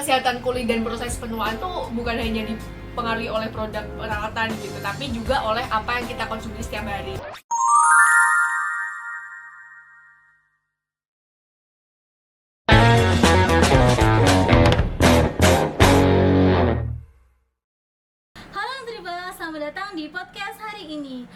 kesehatan kulit dan proses penuaan tuh bukan hanya dipengaruhi oleh produk perawatan gitu, tapi juga oleh apa yang kita konsumsi setiap hari. Halo Nutribus, selamat datang di podcast hari ini.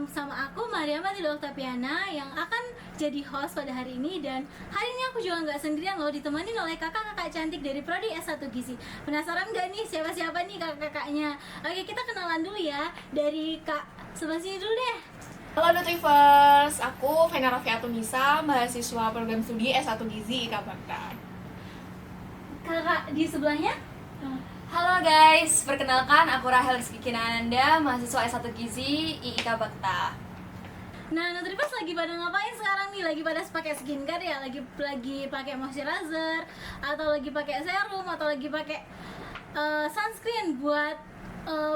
Sama aku Maria Matilda Oktaviana yang akan jadi host pada hari ini. Dan hari ini aku juga nggak sendirian loh, ditemani oleh kakak-kakak cantik dari Prodi S1 Gizi. Penasaran nggak nih siapa-siapa nih kakak-kakaknya? Oke, kita kenalan dulu ya. Dari kak sebelah sini dulu deh. Halo Nutrivers, aku Vena Rafiatunisa, mahasiswa program studi S1 Gizi IKA Bakta. Kakak di sebelahnya? Halo guys, perkenalkan aku Rahel Rizky Kinananda, mahasiswa S1 Gizi IIK Bakta. Nah, Nutribus lagi pada ngapain sekarang nih? Lagi pada pakai skincare ya? Lagi pakai moisturizer atau lagi pakai serum atau lagi pakai sunscreen buat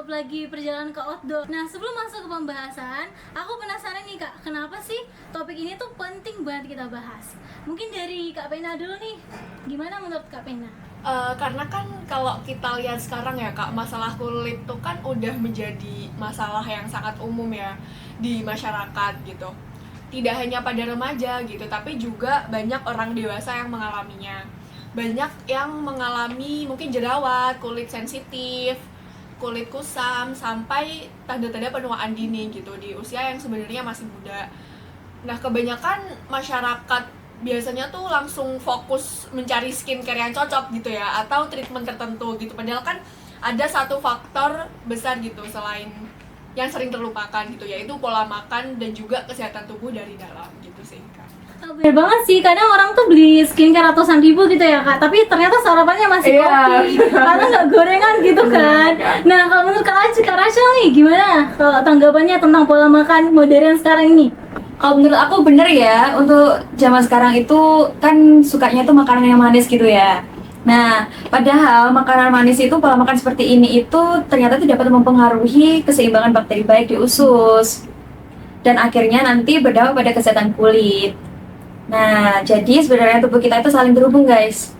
lagi perjalanan ke outdoor. Nah, sebelum masuk ke pembahasan, aku penasaran nih Kak, kenapa sih topik ini tuh penting banget kita bahas? Mungkin dari Kak Pena dulu nih. Gimana menurut Kak Pena? Karena kan kalau kita lihat sekarang ya Kak, masalah kulit tuh kan udah menjadi masalah yang sangat umum ya di masyarakat gitu. Tidak hanya pada remaja gitu, tapi juga banyak orang dewasa yang mengalaminya. Banyak yang mengalami mungkin jerawat, kulit sensitif, kulit kusam, sampai tanda-tanda penuaan dini gitu di usia yang sebenarnya masih muda. Nah, kebanyakan masyarakat biasanya tuh langsung fokus mencari skincare yang cocok gitu ya, atau treatment tertentu gitu, padahal kan ada satu faktor besar gitu selain yang sering terlupakan gitu, yaitu pola makan dan juga kesehatan tubuh dari dalam gitu sih Kak. Bener banget sih, kadang orang tuh beli skincare ratusan ribu gitu ya Kak, tapi ternyata sarapannya masih kopi karena nggak gorengan gitu kan. Nah, kalau menurut Kak Rachel nih gimana kalau tanggapannya tentang pola makan modern sekarang ini? Kalau menurut aku bener ya, untuk zaman sekarang itu kan sukanya tuh makanan yang manis gitu ya. Nah, padahal makanan manis itu, pola makan seperti ini itu ternyata tuh dapat mempengaruhi keseimbangan bakteri baik di usus. Dan akhirnya nanti berdampak pada kesehatan kulit. Nah, jadi sebenarnya tubuh kita itu saling terhubung guys.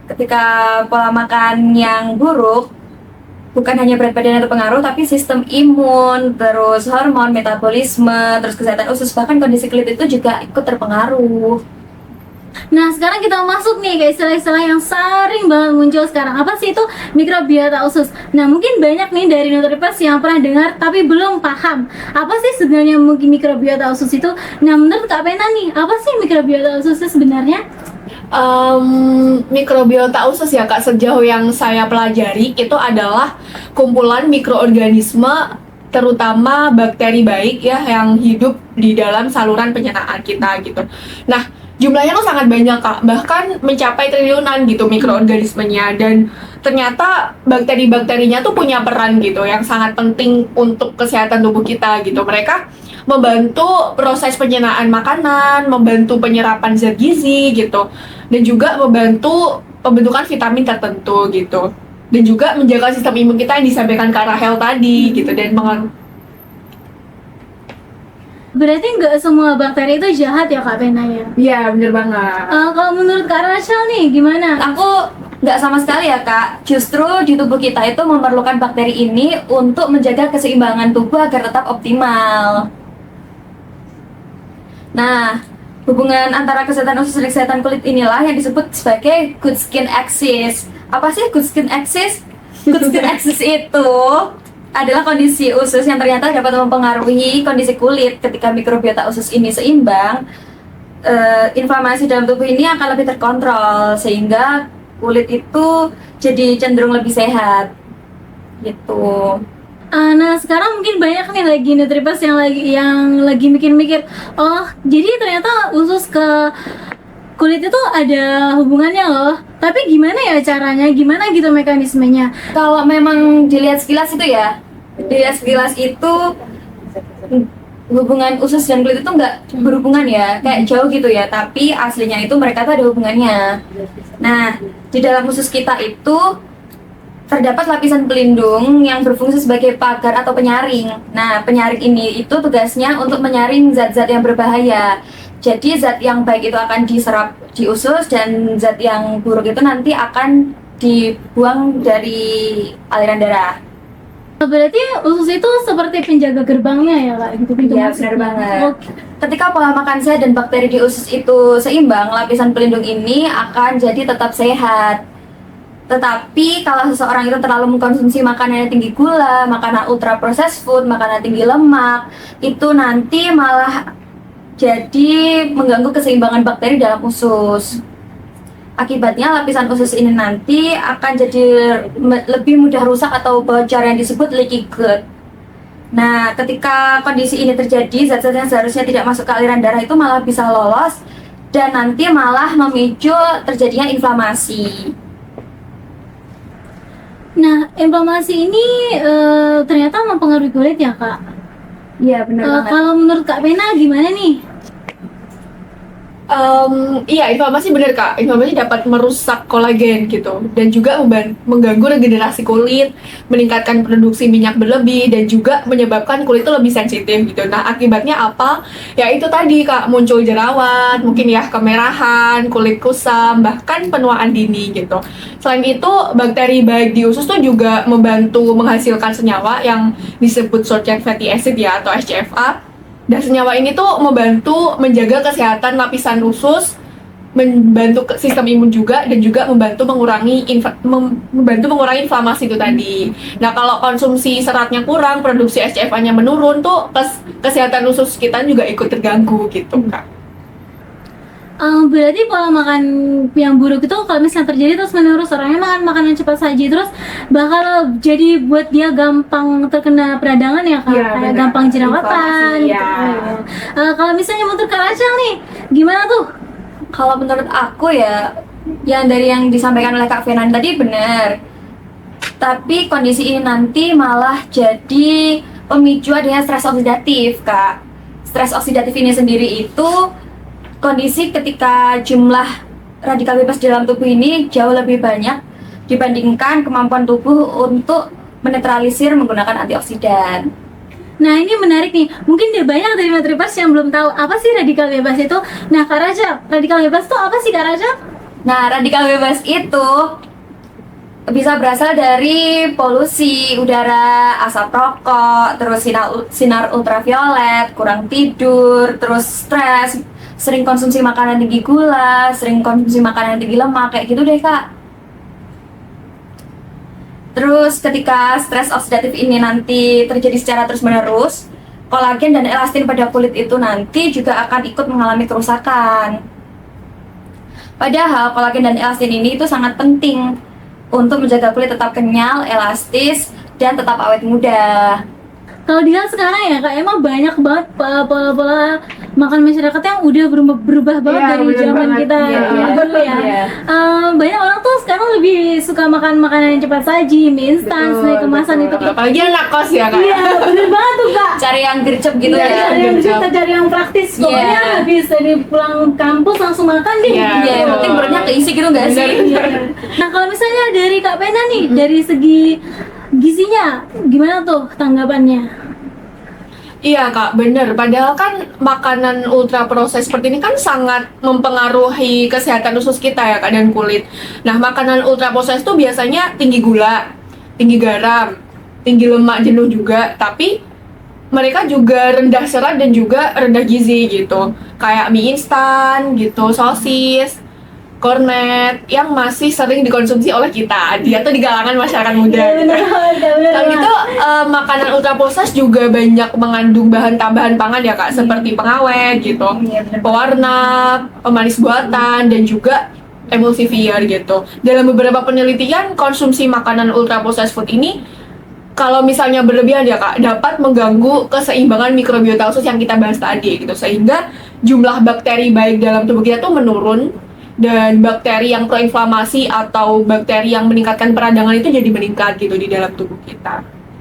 Ketika pola makan yang buruk, bukan hanya berat badan yang terpengaruh, tapi sistem imun, terus hormon, metabolisme, terus kesehatan usus, bahkan kondisi kulit itu juga ikut terpengaruh. Nah, sekarang kita masuk nih ke istilah-istilah yang sering banget muncul sekarang. Apa sih itu mikrobiota usus? Nah, mungkin banyak nih dari Nutribus yang pernah dengar tapi belum paham. Apa sih sebenarnya mungkin mikrobiota usus itu? Nah, menurut Kak Pena nih, apa sih mikrobiota usus itu sebenarnya? Mikrobiota usus ya Kak, sejauh yang saya pelajari itu adalah kumpulan mikroorganisme, terutama bakteri baik ya, yang hidup di dalam saluran pencernaan kita gitu. Nah, jumlahnya tuh sangat banyak Kak, bahkan mencapai triliunan gitu mikroorganismenya, dan ternyata bakteri-bakterinya tuh punya peran gitu yang sangat penting untuk kesehatan tubuh kita gitu. Mereka membantu proses penyerapan makanan, membantu penyerapan zat gizi gitu, dan juga membantu pembentukan vitamin tertentu gitu, dan juga menjaga sistem imun kita yang disampaikan Kak Rahel tadi gitu, dan Berarti nggak semua bakteri itu jahat ya Kak Pena ya? Iya, bener banget. Kalau menurut Kak Rachel nih gimana? Aku nggak sama sekali ya Kak, justru di tubuh kita itu memerlukan bakteri ini untuk menjaga keseimbangan tubuh agar tetap optimal. Nah, hubungan antara kesehatan usus dan kesehatan kulit inilah yang disebut sebagai good skin axis. Apa sih good skin axis? Good skin axis itu adalah kondisi usus yang ternyata dapat mempengaruhi kondisi kulit. Ketika mikrobiota usus ini seimbang, inflamasi dalam tubuh ini akan lebih terkontrol, sehingga kulit itu jadi cenderung lebih sehat gitu. Nah, sekarang mungkin banyak nih lagi Nutribus yang lagi mikir-mikir, oh jadi ternyata usus ke kulit itu ada hubungannya loh. Tapi gimana ya caranya? Gimana gitu mekanismenya? Kalau memang dilihat sekilas itu hubungan usus dan kulit itu nggak berhubungan ya, kayak jauh gitu ya, tapi aslinya itu mereka tuh ada hubungannya. Nah, di dalam usus kita itu terdapat lapisan pelindung yang berfungsi sebagai pagar atau penyaring. Nah, penyaring ini itu tugasnya untuk menyaring zat-zat yang berbahaya. Jadi zat yang baik itu akan diserap di usus dan zat yang buruk itu nanti akan dibuang dari aliran darah. Berarti usus itu seperti penjaga gerbangnya ya kak, gitu pintu Iya, masuknya. benar banget. Oke. Ketika pola makan sehat dan bakteri di usus itu seimbang, lapisan pelindung ini akan jadi tetap sehat. Tetapi kalau seseorang itu terlalu mengkonsumsi makanan yang tinggi gula, makanan ultra processed food, makanan tinggi lemak, itu nanti malah jadi mengganggu keseimbangan bakteri dalam usus. Akibatnya lapisan usus ini nanti akan jadi lebih mudah rusak atau bocor yang disebut leaky gut. Nah, ketika kondisi ini terjadi, zat-zat yang seharusnya tidak masuk ke aliran darah itu malah bisa lolos dan nanti malah memicu terjadinya inflamasi. Nah, inflamasi ini ternyata mempengaruhi kulit ya kak. Iya, benar banget. Kalau menurut Kak Pena gimana nih? Iya, inflamasi bener Kak. Inflamasi dapat merusak kolagen gitu dan juga mengganggu regenerasi kulit, meningkatkan produksi minyak berlebih dan juga menyebabkan kulit itu lebih sensitif gitu. Nah, akibatnya apa? Ya itu tadi Kak, muncul jerawat, mungkin ya kemerahan, kulit kusam, bahkan penuaan dini gitu. Selain itu, bakteri baik di usus tuh juga membantu menghasilkan senyawa yang disebut short chain fatty acid ya atau SCFA. Dan senyawa ini tuh membantu menjaga kesehatan lapisan usus, membantu sistem imun juga, dan juga membantu mengurangi inflamasi itu tadi. Nah, kalau konsumsi seratnya kurang, produksi SCFA-nya menurun tuh kesehatan usus kita juga ikut terganggu gitu Kak. Berarti pola makan yang buruk itu kalau misalnya terjadi terus menerus, orangnya makan makanan cepat saji terus bakal jadi buat dia gampang terkena peradangan ya kak, Iya, kayak benar. gampang jerawatan Inflamasi, gitu. ya. Kalau misalnya menurut Kak Rachel nih, gimana tuh? Kalau menurut aku ya, yang dari yang disampaikan oleh Kak Fenan tadi benar. Tapi kondisi ini nanti malah jadi pemicu adanya stres oksidatif, Kak. Stres oksidatif ini sendiri itu kondisi ketika jumlah radikal bebas di dalam tubuh ini jauh lebih banyak dibandingkan kemampuan tubuh untuk menetralisir menggunakan antioksidan. Nah ini menarik nih, mungkin dia banyak dari Matripers yang belum tahu apa sih radikal bebas itu. Nah Kak Rachel, radikal bebas itu apa sih Kak Rachel? Nah, radikal bebas itu bisa berasal dari polusi udara, asap rokok, terus sinar ultraviolet, kurang tidur, terus stres, sering konsumsi makanan tinggi gula, sering konsumsi makanan tinggi lemak, kayak gitu deh Kak. Terus ketika stres oksidatif ini nanti terjadi secara terus-menerus, kolagen dan elastin pada kulit itu nanti juga akan ikut mengalami kerusakan. Padahal kolagen dan elastin ini itu sangat penting untuk menjaga kulit tetap kenyal, elastis, dan tetap awet muda. Kalau dilihat sekarang ya Kak, emang banyak banget pola-pola makan masyarakat yang udah berubah banget Iya, dari bener zaman banget. kita Iya, dulu ya. iya. Banyak orang tuh sekarang lebih suka makan makanan yang cepat saji, mie instan, snack kemasan itu. Apalagi anak kos ya Kak. Iya, bener banget tuh Kak. Cari yang gercep gitu Iya, ya. cari yang gercep. kita cari yang praktis. Pokoknya Iya. habis dari pulang kampus langsung makan deh. Iya, Iya, yang penting perutnya keisi gitu nggak sih? Bener. Nah kalau misalnya dari Kak Pena nih, dari segi gizinya, gimana tuh tanggapannya? Iya Kak, bener. Padahal kan makanan ultra proses seperti ini kan sangat mempengaruhi kesehatan usus kita ya Kak dan kulit. Nah, makanan ultra proses itu biasanya tinggi gula, tinggi garam, tinggi lemak jenuh juga, tapi mereka juga rendah serat dan juga rendah gizi gitu. Kayak mie instan gitu, sosis, kornet yang masih sering dikonsumsi oleh kita. Dia tuh di kalangan masyarakat muda. Gitu. Selain itu, makanan ultra proses juga banyak mengandung bahan tambahan pangan ya Kak, seperti pengawet gitu, Iya, bener. pewarna, pemanis buatan, dan juga emulsifier gitu. Dalam beberapa penelitian, konsumsi makanan ultra processed food ini kalau misalnya berlebihan ya Kak, dapat mengganggu keseimbangan mikrobiota usus yang kita bahas tadi gitu, sehingga jumlah bakteri baik dalam tubuh kita tuh menurun dan bakteri yang proinflamasi atau bakteri yang meningkatkan peradangan itu jadi meningkat gitu di dalam tubuh kita.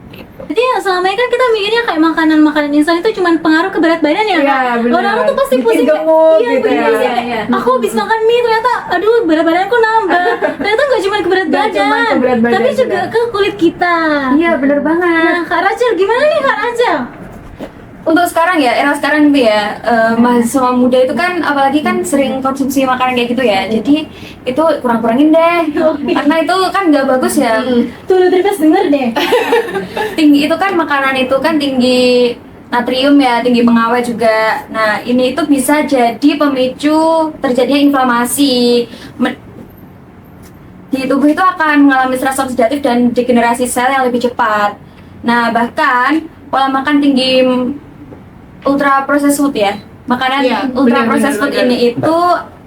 Gitu. Jadi selama ini kan kita mikirnya kayak makanan-makanan instan itu cuma pengaruh ke berat badan ya Iya, Kak? bener. Orang-orang tuh pasti Bikin pusing kayak, gemuk iya, gitu bikin ya. pusing kayak, Iya. aku habis makan mie ternyata, aduh berat badanku nambah. Ternyata nggak cuma ke berat Nggak cuma badan, ke berat badan tapi juga juga. ke kulit kita. Iya, bener banget. Nah Kak Rachel, gimana nih Kak Rachel? untuk sekarang ya, era sekarang itu ya, mahasiswa muda itu kan apalagi kan sering konsumsi makanan kayak gitu ya, jadi itu kurang-kurangin deh, karena itu kan nggak bagus ya. Tuh Nutrifest denger deh. Tinggi itu kan makanan itu kan tinggi natrium ya, tinggi pengawet juga. Nah ini itu bisa jadi pemicu terjadinya inflamasi. Di tubuh itu akan mengalami stres oksidatif dan degenerasi sel yang lebih cepat. Nah bahkan pola makan tinggi ultra processed food ya, makanan Iya, ultra processed food benar. ini itu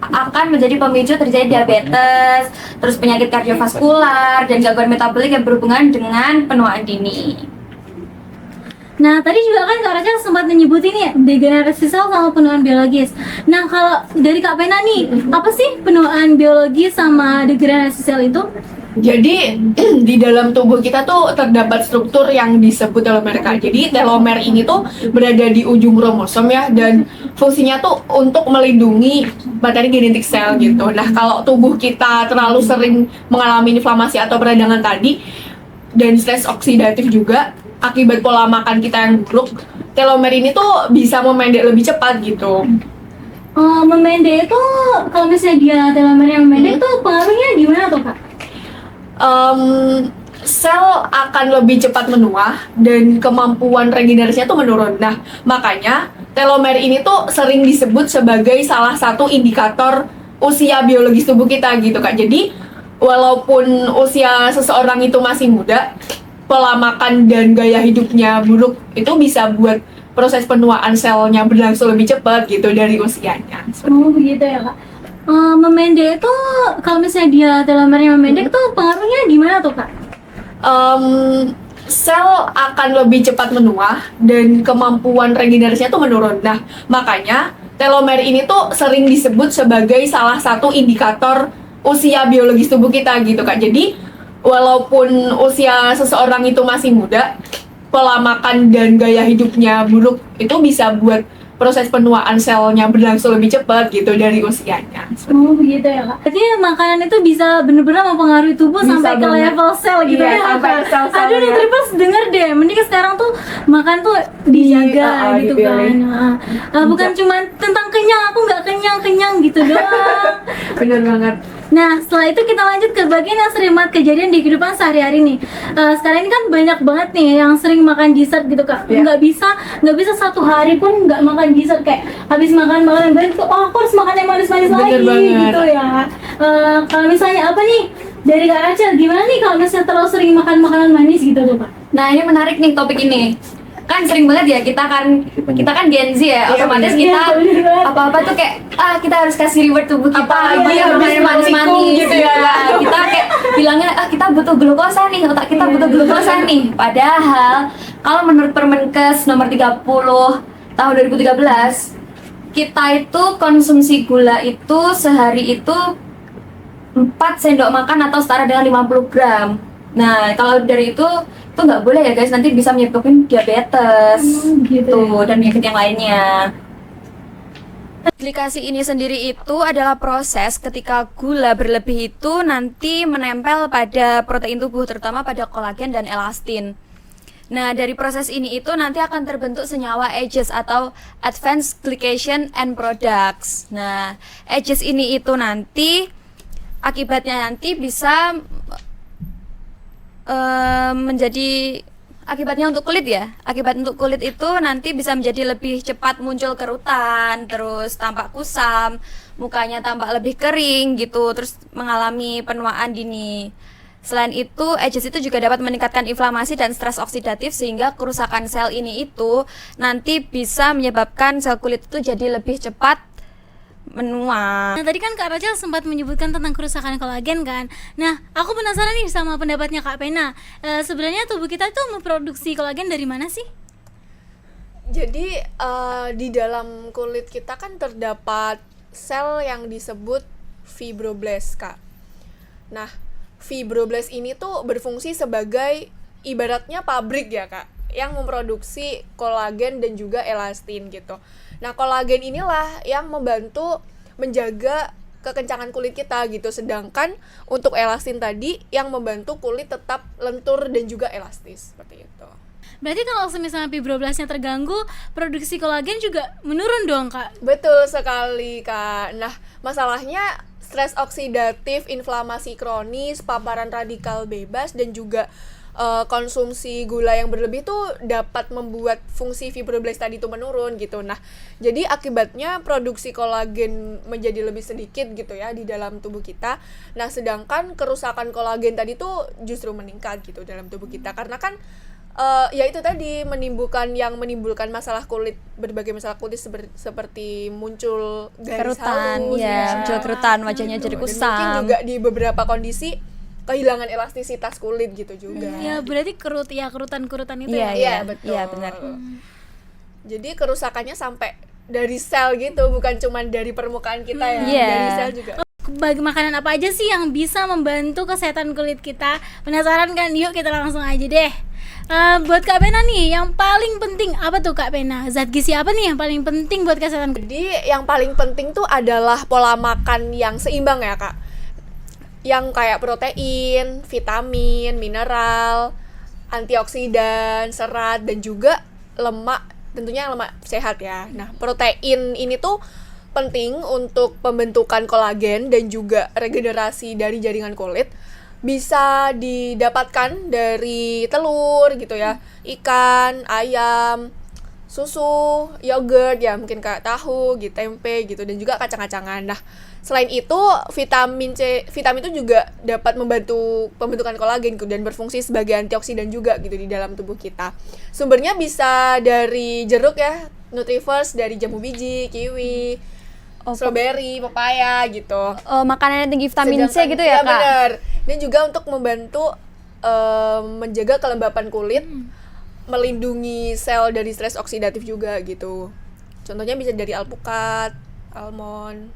akan menjadi pemicu terjadi diabetes, terus penyakit kardiovaskular dan gangguan metabolik yang berhubungan dengan penuaan dini. Nah, tadi juga kan Kak Rachel sempat menyebutin ya degenerasi sel sama penuaan biologis. Nah, kalau dari Kak Pena nih, apa sih penuaan biologis sama degenerasi sel itu? Jadi di dalam tubuh kita tuh terdapat struktur yang disebut telomer Kak. Jadi telomer ini tuh berada di ujung kromosom ya, dan fungsinya tuh untuk melindungi materi genetik sel gitu. Nah kalau tubuh kita terlalu sering mengalami inflamasi atau peradangan tadi dan stres oksidatif juga akibat pola makan kita yang buruk, telomer ini tuh bisa memendek lebih cepat gitu. Memendek itu kalau misalnya dia telomernya memendek tuh pengaruhnya gimana tuh Kak? Sel akan lebih cepat menua dan kemampuan regenerasinya tuh menurun. Nah, makanya telomer ini tuh sering disebut sebagai salah satu indikator usia biologis tubuh kita gitu Kak. Jadi, walaupun usia seseorang itu masih muda, pola makan dan gaya hidupnya buruk itu bisa buat proses penuaan selnya berlangsung lebih cepat gitu dari usianya. Oh begitu ya Kak. Memendek itu kalau misalnya dia telomernya memendek tuh pengaruhnya gimana tuh Kak? Sel akan lebih cepat menua dan kemampuan regenerasinya tuh menurun. Nah, makanya telomer ini tuh sering disebut sebagai salah satu indikator usia biologis tubuh kita gitu Kak. Jadi, walaupun usia seseorang itu masih muda, pola makan dan gaya hidupnya buruk itu bisa buat proses penuaan selnya berlangsung lebih cepat gitu dari usianya. Oh begitu ya Kak. Jadi makanan itu bisa benar-benar mempengaruhi tubuh Bisa sampai ke banget. level sel gitu Iya, ya. sampai Kak? ke sel-sel Aduh ya. Nutrifest denger deh, mending sekarang tuh makan tuh dijaga gitu dipilih. kan. Bukan cuma tentang kenyang, aku nggak kenyang gitu doang. Bener banget. Nah, setelah itu kita lanjut ke bagian yang sering banget kejadian di kehidupan sehari-hari nih. Sekarang ini kan banyak banget nih yang sering makan dessert gitu Kak. Iya. Nggak bisa satu hari pun nggak makan dessert, kayak habis makan makanan berat tuh, oh aku harus makan yang manis-manis Bener lagi banget. gitu ya. Kalau misalnya apa nih dari Kak Rachel, gimana nih kalau misalnya terlalu sering makan makanan manis gitu tuh Kak? Nah ini menarik nih topik ini. Kan sering banget ya kita kan Gen Z ya, Iya, otomatis bener. kita Iya, bener banget. apa-apa tuh kayak kita harus kasih reward tubuh kita Apalagi yang habis manis-manis menikung gitu ya. Nah, kita kayak bilangnya kita butuh glukosa nih, otak kita butuh glukosa nih. Padahal kalau menurut Permenkes nomor 30 tahun 2013, kita itu konsumsi gula itu sehari itu 4 sendok makan atau setara dengan 50 gram. Nah, kalau dari itu nggak boleh ya guys, nanti bisa menyebabkan diabetes Gitu. dan penyakit yang lainnya. Glikasi ini sendiri itu adalah proses ketika gula berlebih itu nanti menempel pada protein tubuh, terutama pada kolagen dan elastin. Nah, dari proses ini itu nanti akan terbentuk senyawa AGEs atau Advanced Glycation End Products. Nah, AGEs ini itu nanti akibatnya nanti bisa menjadi akibatnya untuk kulit ya. Akibat untuk kulit itu nanti bisa menjadi lebih cepat muncul kerutan, terus tampak kusam, mukanya tampak lebih kering gitu, terus mengalami penuaan dini. Selain itu, AGEs itu juga dapat meningkatkan inflamasi dan stres oksidatif sehingga kerusakan sel ini itu nanti bisa menyebabkan sel kulit itu jadi lebih cepat menua. Nah tadi kan Kak Rachel sempat menyebutkan tentang kerusakan kolagen kan. Nah aku penasaran nih sama pendapatnya Kak Pena. Sebenarnya tubuh kita itu memproduksi kolagen dari mana sih? Jadi di dalam kulit kita kan terdapat sel yang disebut fibroblast Kak. Nah, fibroblast ini tuh berfungsi sebagai ibaratnya pabrik ya Kak, yang memproduksi kolagen dan juga elastin gitu. Nah, kolagen inilah yang membantu menjaga kekencangan kulit kita gitu. Sedangkan untuk elastin tadi yang membantu kulit tetap lentur dan juga elastis seperti itu. Berarti kalau misalnya fibroblasnya terganggu, produksi kolagen juga menurun dong, Kak? Betul sekali, Kak. Nah, masalahnya stres oksidatif, inflamasi kronis, paparan radikal bebas, dan juga konsumsi gula yang berlebih tuh dapat membuat fungsi fibroblast tadi itu menurun gitu. Nah, jadi akibatnya produksi kolagen menjadi lebih sedikit gitu ya di dalam tubuh kita. Nah, sedangkan kerusakan kolagen tadi tuh justru meningkat gitu dalam tubuh kita, karena kan ya itu tadi menimbulkan masalah kulit, berbagai masalah kulit seperti muncul garis Kerutan, halus, ya, muncul kerutan, wajahnya jadi Dan mungkin kusam. juga di beberapa kondisi kehilangan elastisitas kulit gitu juga. Ya berarti kerutan-kerutan itu Iya, ya. Iya, betul. Iya, benar. Jadi kerusakannya sampai dari sel gitu, bukan cuma dari permukaan kita ya, Iya. dari sel juga. Bagi makanan apa aja sih yang bisa membantu kesehatan kulit kita? Penasaran kan? Yuk kita langsung aja deh. Buat Kak Pena nih, yang paling penting apa tuh Kak Pena? Zat gizi apa nih yang paling penting buat kesehatan kulit? Jadi yang paling penting tuh adalah pola makan yang seimbang ya, Kak. Yang kayak protein, vitamin, mineral, antioksidan, serat, dan juga lemak, tentunya lemak sehat ya. Nah, protein ini tuh penting untuk pembentukan kolagen dan juga regenerasi dari jaringan kulit. Bisa didapatkan dari telur gitu ya, ikan, ayam, susu, yogurt ya, mungkin kayak tahu gitu, tempe gitu, dan juga kacang-kacangan. Nah, selain itu vitamin itu juga dapat membantu pembentukan kolagen dan berfungsi sebagai antioksidan juga gitu di dalam tubuh kita. Sumbernya bisa dari jeruk ya, Nutrifers, dari jambu biji, kiwi, strawberry, pepaya gitu. Makanan yang tinggi vitamin C Sedangkan- gitu ya, Kak? Benar. Dan juga untuk membantu menjaga kelembapan kulit, melindungi sel dari stres oksidatif juga gitu. Contohnya bisa dari alpukat, almond,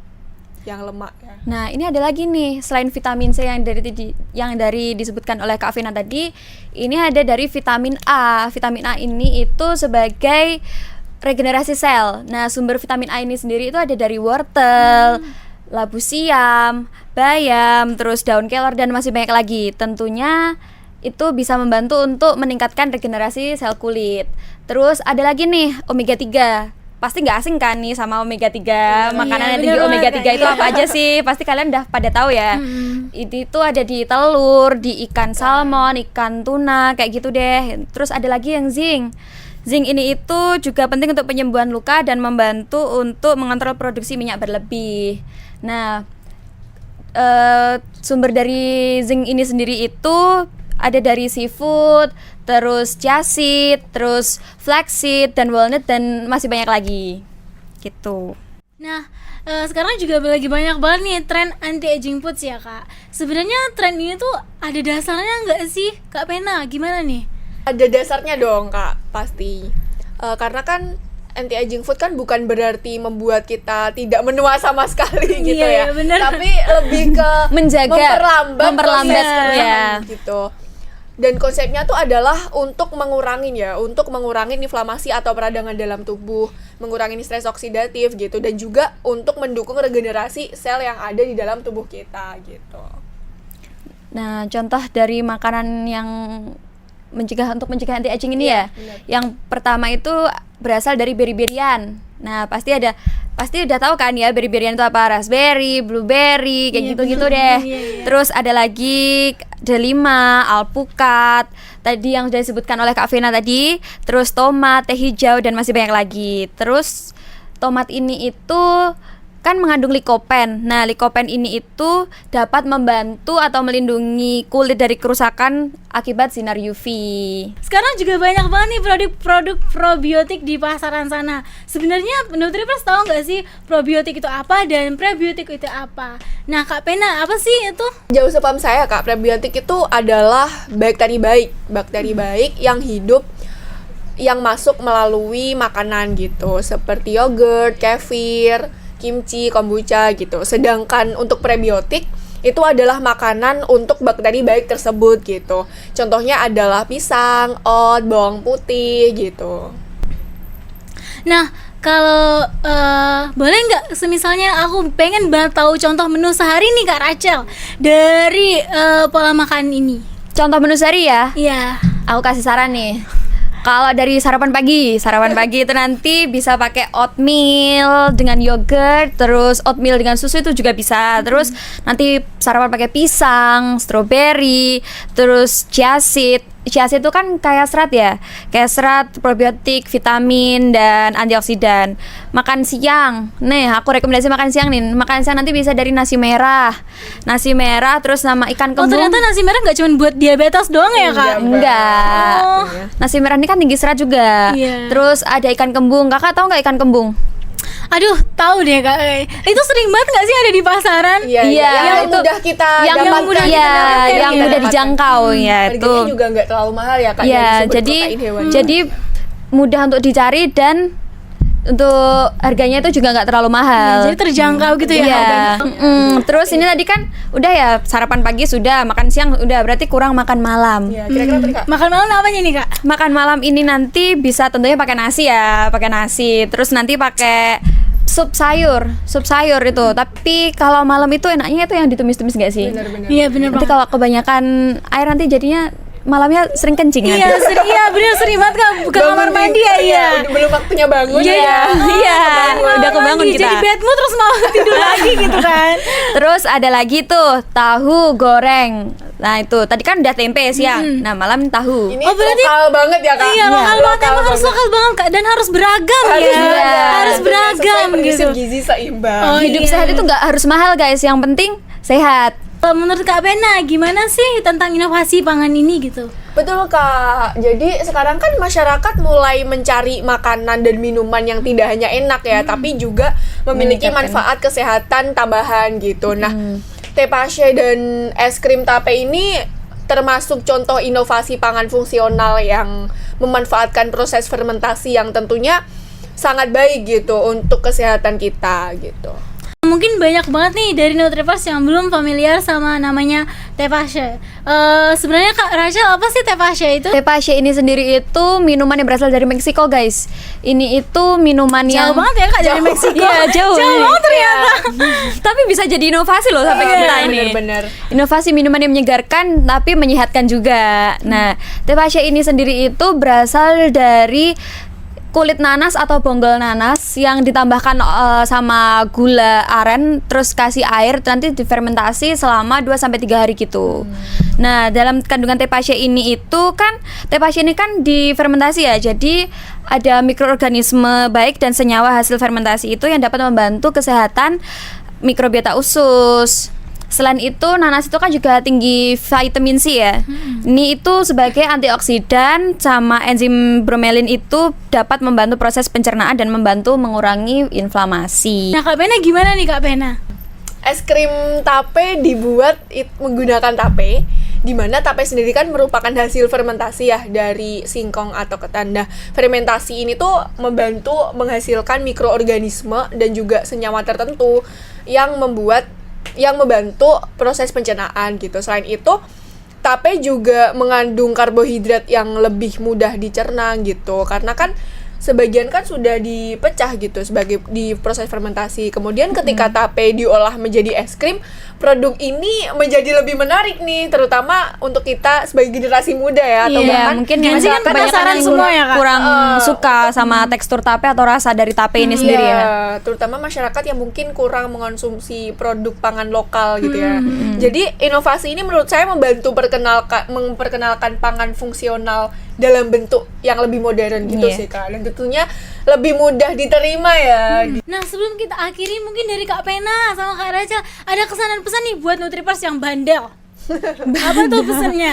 yang lemak ya. Nah, ini ada lagi nih, selain vitamin C yang dari disebutkan oleh Kak Vina tadi, ini ada dari vitamin A. Vitamin A ini itu sebagai regenerasi sel. Nah, sumber vitamin A ini sendiri itu ada dari wortel, labu siam, bayam, terus daun kelor, dan masih banyak lagi. Tentunya itu bisa membantu untuk meningkatkan regenerasi sel kulit. Terus ada lagi nih omega 3. Pasti nggak asing kan nih sama omega 3. Makanan yang tinggi bener omega banget, 3 itu iya. apa aja sih? Pasti kalian udah pada tahu ya. Itu ada di telur, di ikan salmon, ikan tuna, kayak gitu deh. Terus ada lagi yang zinc. Zinc ini itu juga penting untuk penyembuhan luka dan membantu untuk mengontrol produksi minyak berlebih. Nah, sumber dari zinc ini sendiri itu ada dari seafood, terus chia seed, terus flaxseed, dan walnut, dan masih banyak lagi gitu. Nah, sekarang juga lagi banyak banget nih tren anti-aging foods ya Kak. Sebenarnya tren ini tuh ada dasarnya nggak sih Kak Pena? Gimana nih? Ada dasarnya dong, Kak, pasti. Karena kan anti-aging food kan bukan berarti membuat kita tidak menua sama sekali gitu Iya, ya. bener. Tapi lebih ke Menjaga, memperlambat, proses ya. gitu. Dan konsepnya tuh adalah untuk mengurangin inflamasi atau peradangan dalam tubuh, mengurangi stres oksidatif gitu, dan juga untuk mendukung regenerasi sel yang ada di dalam tubuh kita gitu. Nah, contoh dari makanan yang mencegah anti aging ini ya. benar. Yang pertama itu berasal dari beri-berian. Nah, pasti udah tahu kan ya beri-berian itu apa? Raspberry, blueberry, kayak Iya, gitu-gitu bener. deh. Iya, iya. Terus ada lagi delima, alpukat, tadi yang sudah disebutkan oleh Kak Vina tadi, terus tomat, teh hijau, dan masih banyak lagi. Terus tomat ini itu kan mengandung likopen. Nah, likopen ini itu dapat membantu atau melindungi kulit dari kerusakan akibat sinar UV. Sekarang juga banyak banget nih produk-produk probiotik di pasaran sana. Sebenarnya Nutrifers tahu nggak sih probiotik itu apa dan prebiotik itu apa? Nah Kak Pena, apa sih itu? Jauh sepaham saya, Kak, prebiotik itu adalah bakteri baik yang hidup, yang masuk melalui makanan gitu, seperti yogurt, kefir, kimchi, kombucha gitu. Sedangkan untuk prebiotik itu adalah makanan untuk bakteri baik tersebut gitu. Contohnya adalah pisang, oat, bawang putih gitu. Nah kalau boleh nggak semisalnya aku pengen banget tahu contoh menu sehari nih Kak Rachel dari pola makan ini. Contoh menu sehari ya. Iya. Aku kasih saran nih. Kalau dari sarapan pagi itu nanti bisa pakai oatmeal dengan yogurt, terus oatmeal dengan susu itu juga bisa. Terus nanti sarapan pakai pisang, strawberry, terus chia seed. Chia seed itu kan kaya serat ya, kayak serat, probiotik, vitamin, dan antioksidan. Makan siang, nih aku rekomendasi makan siang nih. Makan siang nanti bisa dari nasi merah, terus sama ikan Oh, kembung. ternyata nasi merah nggak cuma buat diabetes doang ya, Kak? Enggak. Oh. Nasi merah ini kan tinggi serat juga. Iya. Terus ada ikan kembung. Kakak tahu nggak ikan kembung? Aduh, tahu deh, Kak. Itu sering banget nggak sih ada di pasaran? Iya, Iya, yang itu mudah kita yang dapatkan, mudah kita ya, dapatkan, yang kita mudah dapatkan. dijangkau ya itu. Harganya juga nggak terlalu mahal ya Kak, Iya, dari sumber jadi protein hewani. jadi mudah untuk dicari dan untuk harganya itu juga nggak terlalu mahal. Jadi terjangkau gitu ya. Iya. harganya. Terus ini tadi kan udah ya, sarapan pagi sudah, makan siang udah, berarti kurang makan malam. Iya, kira-kira tadi Kak. Makan malam apa nih, Kak? Makan malam ini nanti bisa tentunya pakai nasi ya, pakai nasi. Terus nanti pakai sup sayur itu. Tapi kalau malam itu enaknya itu yang ditumis-tumis nggak sih? Benar-benar. Iya, bener Nanti banget. kalau kebanyakan air nanti jadinya malamnya sering kencing nanti. Iya, bener sering banget Kak ke kamar mandi ya. Iya. Belum waktunya bangun. Iya, ya. iya, udah kebangun Mandi, kita. Jadi bedmu terus mau tidur lagi gitu kan. Terus ada lagi tuh tahu goreng. Nah itu tadi kan udah tempe siang. Nah malam tahu. Ini Oh, berarti- lokal banget ya Kak. Iya, lokal banget, emang harus lokal banget Kak, dan harus beragam Harus ya. beragam. Harus Dan beragam sesuai prinsip gitu. gizi seimbang. Oh, Hidup iya. sehat itu nggak harus mahal guys. Yang penting sehat. Menurut Kak Bena, gimana sih tentang inovasi pangan ini gitu? Betul Kak. Jadi sekarang kan masyarakat mulai mencari makanan dan minuman yang tidak hanya enak ya, tapi juga memiliki Meningkatkan. manfaat kesehatan tambahan gitu. Nah, teh pache dan es krim tape ini termasuk contoh inovasi pangan fungsional yang memanfaatkan proses fermentasi yang tentunya sangat baik gitu untuk kesehatan kita gitu. Mungkin banyak banget nih dari Nutrivers yang belum familiar sama namanya teh pache. Sebenarnya Kak Rachel, apa sih teh pache itu? Teh pache ini sendiri itu minuman yang berasal dari Meksiko guys. Ini itu minuman yang Jauh banget ya Kak dari Meksiko. Iya jauh. Jauh banget ternyata. Tapi bisa jadi inovasi loh sampai Iya, kita ini. benar-benar. Inovasi minuman yang menyegarkan tapi menyehatkan juga. Nah, teh pache ini sendiri itu berasal dari kulit nanas atau bonggol nanas yang ditambahkan sama gula aren, terus kasih air, nanti difermentasi selama 2-3 hari gitu. Nah, dalam kandungan teh pache ini itu kan, teh pache ini kan difermentasi ya, jadi ada mikroorganisme baik dan senyawa hasil fermentasi itu yang dapat membantu kesehatan mikrobiota usus. Selain itu, nanas itu kan juga tinggi vitamin C ya. Ini itu sebagai antioksidan, sama enzim bromelin itu dapat membantu proses pencernaan dan membantu mengurangi inflamasi. Nah Kak Bena gimana nih Kak Bena? Es krim tape dibuat menggunakan tape, di mana tape sendiri kan merupakan hasil fermentasi ya dari singkong atau ketan. Nah, fermentasi ini tuh membantu menghasilkan mikroorganisme dan juga senyawa tertentu yang membantu proses pencernaan gitu. Selain itu, tape juga mengandung karbohidrat yang lebih mudah dicerna gitu. Karena kan sebagian kan sudah dipecah gitu sebagai di proses fermentasi. Kemudian ketika tape diolah menjadi es krim, produk ini menjadi lebih menarik nih, terutama untuk kita sebagai generasi muda ya, atau Iya, bahkan mungkin yang Masih kan kebanyakan penasaran yang semua ya, Kak? kurang suka sama tekstur tape atau rasa dari tape ini sendiri ya. Iya, terutama masyarakat yang mungkin kurang mengonsumsi produk pangan lokal gitu ya. Jadi inovasi ini menurut saya membantu memperkenalkan pangan fungsional dalam bentuk yang lebih modern gitu Iya. sih Kak. Dan tentunya lebih mudah diterima ya. Nah sebelum kita akhiri, mungkin dari Kak Pena sama Kak Rachel ada kesan dan pesan nih buat Nutrivers yang bandel. Apa tuh pesannya?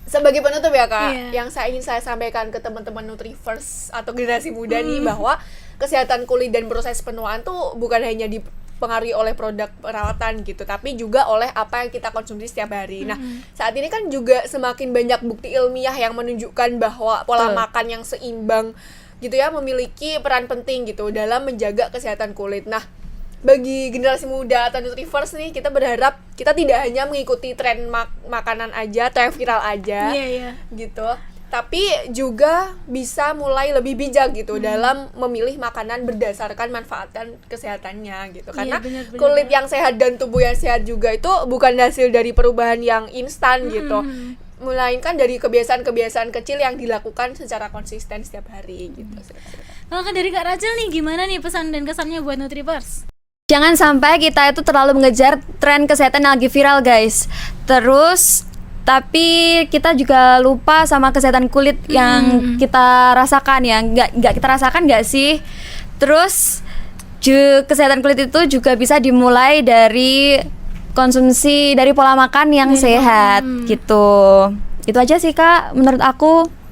Sebagai penutup ya Kak, Iya. yang ingin saya sampaikan ke teman-teman Nutrivers atau generasi muda nih, bahwa kesehatan kulit dan proses penuaan tuh bukan hanya dipengaruhi oleh produk perawatan gitu, tapi juga oleh apa yang kita konsumsi setiap hari. Nah, saat ini kan juga semakin banyak bukti ilmiah yang menunjukkan bahwa pola makan yang seimbang gitu ya memiliki peran penting gitu dalam menjaga kesehatan kulit. Nah, bagi generasi muda atau Nutrivers nih, kita berharap kita tidak hanya mengikuti tren makanan aja atau yang viral aja Iya. gitu, tapi juga bisa mulai lebih bijak gitu dalam memilih makanan berdasarkan manfaat dan kesehatannya gitu. Karena benar-benar. kulit yang sehat dan tubuh yang sehat juga itu bukan hasil dari perubahan yang instan gitu. melainkan dari kebiasaan-kebiasaan kecil yang dilakukan secara konsisten setiap hari gitu. Kalau dari Kak Rachel nih, gimana nih pesan dan kesannya buat Nutrivers? Jangan sampai kita itu terlalu mengejar tren kesehatan yang lagi viral, guys. Terus tapi kita juga lupa sama kesehatan kulit yang kita rasakan ya. Nggak kita rasakan nggak sih? Terus kesehatan kulit itu juga bisa dimulai dari konsumsi, dari pola makan yang sehat gitu. Itu aja sih Kak menurut aku.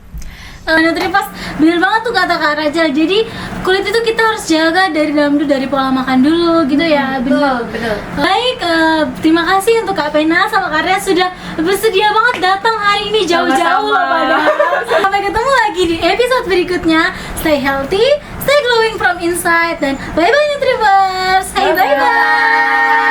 Nutrivers, bener banget tuh kata Kak Rachel. Jadi kulit itu kita harus jaga dari dalam dulu, dari pola makan dulu gitu ya. Bener. Betul. Baik, terima kasih untuk Kak Pena sama Kak Ria sudah bersedia banget datang hari ini jauh-jauh loh padahal. Sampai ketemu lagi di episode berikutnya. Stay healthy, stay glowing from inside, dan bye bye Nutrivers. Hey, bye bye.